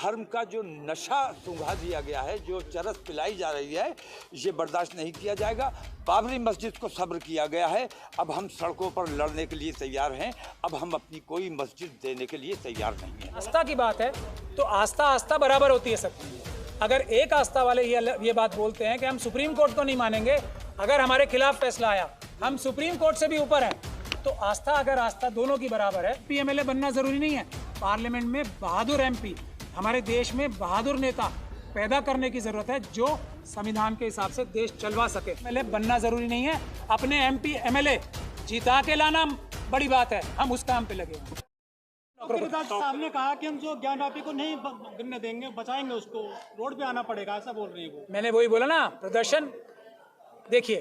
धर्म का जो नशा सूंघा दिया गया है, जो चरस पिलाई जा रही है, ये बर्दाश्त नहीं किया जाएगा। बाबरी मस्जिद को सब्र किया गया है, अब हम सड़कों पर लड़ने के लिए तैयार हैं। अब हम अपनी कोई मस्जिद देने के लिए तैयार नहीं हैं। आस्था की बात है तो आस्था आस्था बराबर होती है सबकी। अगर एक आस्था वाले ये बात बोलते हैं कि हम सुप्रीम कोर्ट को नहीं मानेंगे, अगर हमारे खिलाफ फैसला आया, हम सुप्रीम कोर्ट से भी ऊपर हैं, तो आस्था अगर आस्था दोनों की बराबर है। एमपी-एमएलए बनना जरूरी नहीं है। पार्लियामेंट में बहादुर एमपी, हमारे देश में बहादुर नेता पैदा करने की जरूरत है जो संविधान के हिसाब से देश चलवा सके। एमएलए बनना जरूरी नहीं है, अपने एमपी-एमएलए जिता के लाना बड़ी बात है, हम उस काम पे लगे। साहब ने कहा कि हम जो ज्ञानवापी को नहीं गिरने देंगे, बचाएंगे, उसको रोड पे आना पड़ेगा, ऐसा बोल रहे हैं वो। मैंने वही बोला ना, प्रदर्शन। देखिए,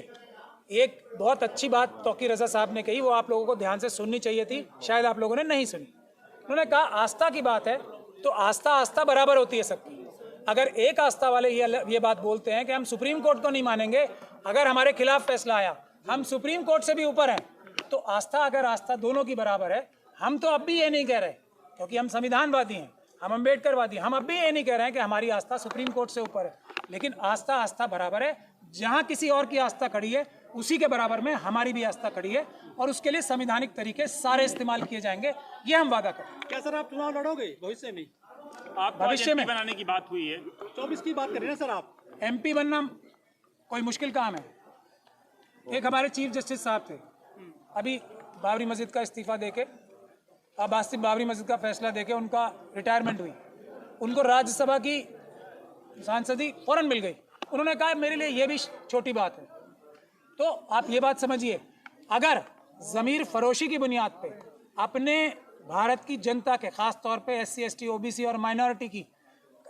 एक बहुत अच्छी बात तौकीर रजा साहब ने कही, वो आप लोगों को ध्यान से सुननी चाहिए थी, शायद आप लोगों ने नहीं सुनी। उन्होंने कहा आस्था की बात है तो आस्था आस्था बराबर होती है सबकी। अगर एक आस्था वाले ये बात बोलते हैं कि हम सुप्रीम कोर्ट को नहीं मानेंगे, अगर हमारे खिलाफ फैसला आया, हम सुप्रीम कोर्ट से भी ऊपर हैं, तो आस्था अगर आस्था दोनों की बराबर है। हम तो अब भी ये नहीं कह रहे, क्योंकि हम संविधानवादी हैं, हम अम्बेडकरवादी, हम अब भी ये नहीं कह रहे हैं कि हमारी आस्था सुप्रीम कोर्ट से ऊपर है, लेकिन आस्था आस्था बराबर है। जहाँ किसी और की आस्था खड़ी है, उसी के बराबर में हमारी भी आस्था खड़ी है, और उसके लिए संवैधानिक तरीके सारे इस्तेमाल किए जाएंगे, ये हम वादा करें। क्या सर आप चुनाव लड़ोगे भविष्य में? आप भविष्य में बनाने की बात हुई है, 24 की बात कर रहे हैं सर आप। एमपी बनना कोई मुश्किल काम है। एक हमारे चीफ जस्टिस साहब थे, अभी बाबरी मस्जिद का इस्तीफा देके, अब बाबरी मस्जिद का फैसला देके उनका रिटायरमेंट हुई, उनको राज्यसभा की सांसदी फौरन मिल गई। उन्होंने कहा मेरे लिए ये भी छोटी बात है। तो आप ये बात समझिए, अगर ज़मीर फरोशी की बुनियाद पे अपने भारत की जनता के, ख़ास तौर पे SC ST OBC और माइनॉरिटी की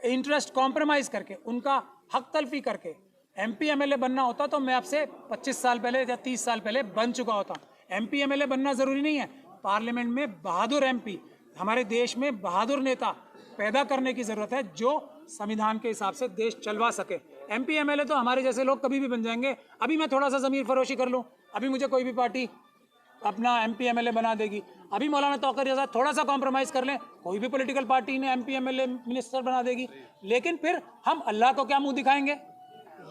इंटरेस्ट कॉम्प्रोमाइज़ करके, उनका हक तलफी करके MP-MLA बनना होता, तो मैं आपसे 25 साल पहले या 30 साल पहले बन चुका होता। MP-MLA बनना ज़रूरी नहीं है। पार्लियामेंट में बहादुर MP, हमारे देश में बहादुर नेता पैदा करने की ज़रूरत है जो संविधान के हिसाब से देश चलवा सके। MP-MLA तो हमारे जैसे लोग कभी भी बन जाएंगे। अभी मैं थोड़ा सा ज़मीर फरोशी कर लूँ, अभी मुझे कोई भी पार्टी अपना MP-MLA बना देगी। अभी मौलाना तौकीर रज़ा थोड़ा सा कॉम्प्रोमाइज़ कर लें, कोई भी पॉलिटिकल पार्टी ने MP-MLA मिनिस्टर बना देगी। लेकिन फिर हम अल्लाह को क्या मुंह दिखाएंगे?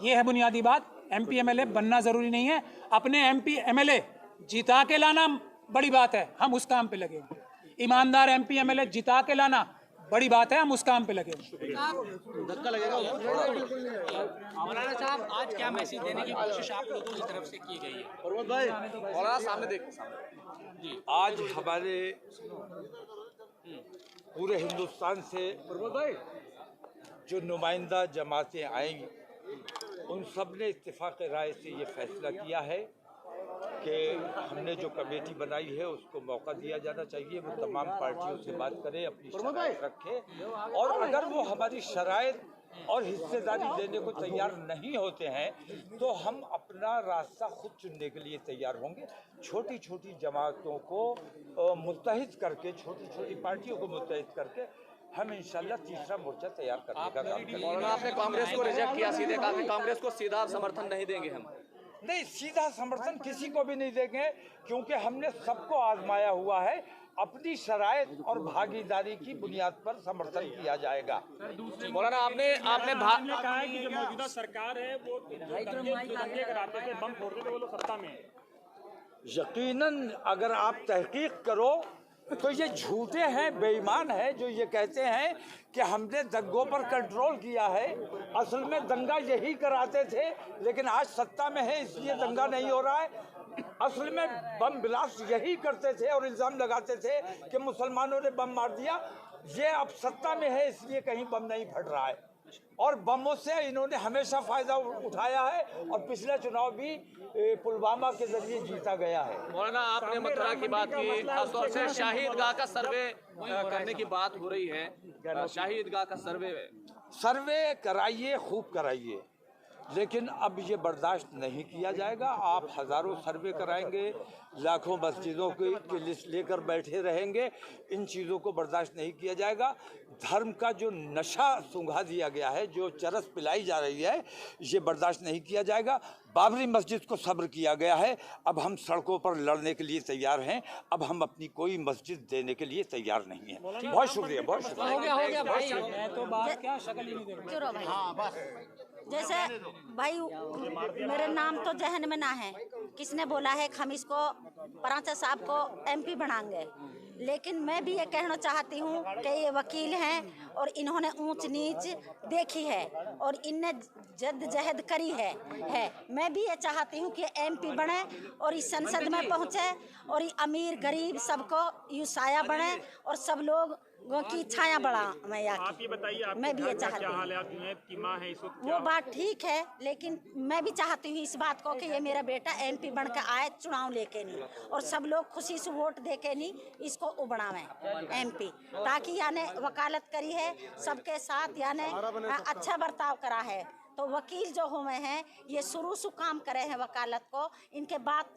ये है बुनियादी बात। MP-MLA बनना ज़रूरी नहीं है, अपने MP-MLA जिता के लाना बड़ी बात है, हम उस काम पे लगे। ईमानदार MP-MLA जिता के लाना बड़ी बात है, हम उस काम पे लगे। धक्का लगेगा। मौलाना साहब, आज क्या मैसेज देने की कोशिश आप लोगों की तरफ से की गई है? मौलाना सामने देख। आज हमारे पूरे हिंदुस्तान से जो नुमाइंदा जमातें आएंगी, उन सब ने इत्तेफाक राय से ये फैसला किया है कि हमने जो कमेटी बनाई है उसको मौका दिया जाना चाहिए, वो तमाम पार्टियों से बात करे, अपनी शराइत रखे, और अगर वो हमारी शराइत और हिस्सेदारी देने को तैयार नहीं होते हैं तो हम अपना रास्ता खुद चुनने के लिए तैयार होंगे। छोटी छोटी जमातों को मुत्तहिद करके, छोटी छोटी पार्टियों को मुत्तहिद करके हम इंशाल्लाह तीसरा मोर्चा तैयार करने का काम करेंगे। मौलाना, आपने कांग्रेस को रिजेक्ट किया, सीधे कहा कि कांग्रेस को सीधा समर्थन नहीं देंगे हम। नहीं, सीधा समर्थन किसी को भी नहीं देंगे, क्योंकि हमने सबको आजमाया हुआ है। अपनी शराइत और भागीदारी की बुनियाद पर समर्थन किया जाएगा। मौलाना, आपने कहा है कि जो मौजूदा सरकार है वो दंगे कराते थे, बम फोड़ते थे, वो लोग सत्ता में है। यकीनन अगर आप तहकीक करो तो ये झूठे हैं, बेईमान हैं जो ये कहते हैं कि हमने दंगों पर कंट्रोल किया है। असल में दंगा यही कराते थे, लेकिन आज सत्ता में है इसलिए दंगा नहीं हो रहा है। असल में बम ब्लास्ट यही करते थे और इल्ज़ाम लगाते थे कि मुसलमानों ने बम मार दिया। ये अब सत्ता में है इसलिए कहीं बम नहीं फट रहा है, और बमों से इन्होंने हमेशा फ़ायदा उठाया है, और पिछले चुनाव भी पुलवामा के जरिए जीता गया है। मौलाना, आपने मथुरा की बात की, खासतौर से शाही ईदगाह का सर्वे करने की बात हो रही है। शाही ईदगाह का सर्वे कराइए, खूब कराइए। लेकिन अब ये बर्दाश्त नहीं किया जाएगा। आप हज़ारों सर्वे कराएंगे, लाखों मस्जिदों की लिस्ट लेकर बैठे रहेंगे, इन चीज़ों को बर्दाश्त नहीं किया जाएगा। धर्म का जो नशा सूंघा दिया गया है, जो चरस पिलाई जा रही है, ये बर्दाश्त नहीं किया जाएगा। बाबरी मस्जिद को सब्र किया गया है, अब हम सड़कों पर लड़ने के लिए तैयार हैं। अब हम अपनी कोई मस्जिद देने के लिए तैयार नहीं हैं। बहुत शुक्रिया, बहुत शुक्रिया। हो गया भाई। मैं तो बात क्या शक्ल ही नहीं देख चलो भाई। जैसे भाई मेरे नाम तो जहन में ना है, किसने बोला है कि हम इसको परांचा साहब को MP बनाएंगे, लेकिन मैं भी ये कहना चाहती हूँ कि ये वकील हैं और इन्होंने ऊंच नीच देखी है और इनने जद्दोजहद करी है। मैं भी ये चाहती हूँ कि MP बने और इस संसद में पहुँचे और ये अमीर गरीब सबको यूँ साया बने और सब लोग की छाया बढ़ा। आप ये बताइए, मैं भी ये चाहती हूँ। जुनैद की माँ है इस वक्त, वो बात ठीक है, लेकिन मैं भी चाहती हूँ इस बात को कि ये मेरा बेटा MP बन के आए, चुनाव लेके नहीं, और सब लोग खुशी से वोट दे के नहीं इसको उबड़ावें MP, ताकि यानी वकालत करी है सबके साथ, यानी अच्छा बर्ताव करा है। तो वकील जो हुए हैं ये शुरू से काम करे हैं वकालत को, इनके बात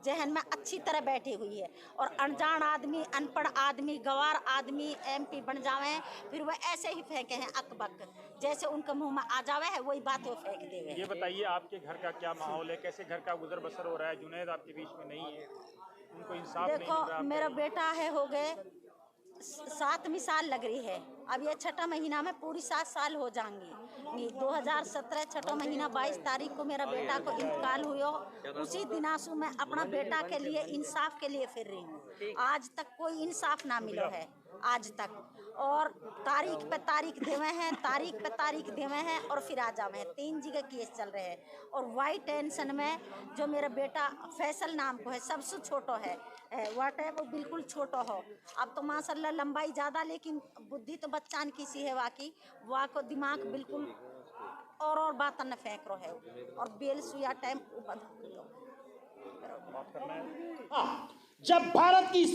जहन में अच्छी तरह बैठी हुई है। और अनजान आदमी, अनपढ़ आदमी, गवार आदमी MP बन जावे, फिर वह ऐसे ही फेंके हैं अकबक, जैसे उनके मुंह में आ जावे है वही बात वो फेंक देवे। ये बताइए आपके घर का क्या माहौल है, कैसे घर का गुजर बसर हो रहा है? जुनैद आपके बीच में नहीं है, उनको इंसाफ नहीं मिल रहा देखो मेरा बेटा है, हो गए 7वीं साल लग रही है, अब ये 6ठा महीना में पूरी 7 साल हो जाएंगी। 2017 6ठा महीना 22 तारीख को मेरा बेटा को इंतकाल हुआ, उसी दिनासु मैं अपना बेटा के लिए इंसाफ के लिए फिर रही हूँ। आज तक कोई इंसाफ ना मिला है आज तक, और तारीख पे तारीख देवे हैं, तारीख पे तारीख देवे हैं और फिर आ जावे हैं। 3 जगह केस चल रहे हैं और वाई टेंशन में जो मेरा बेटा फैसल नाम को है, सबसे छोटो है, वाट है वो बिल्कुल छोटो हो। अब तो माशाल्लाह लंबाई ज़्यादा, लेकिन बुद्धि तो बच्चान की सी है वाकई, वाह को दिमाग बिल्कुल और बात न फेंक रो है और बेल सुया टाइम जब भारत की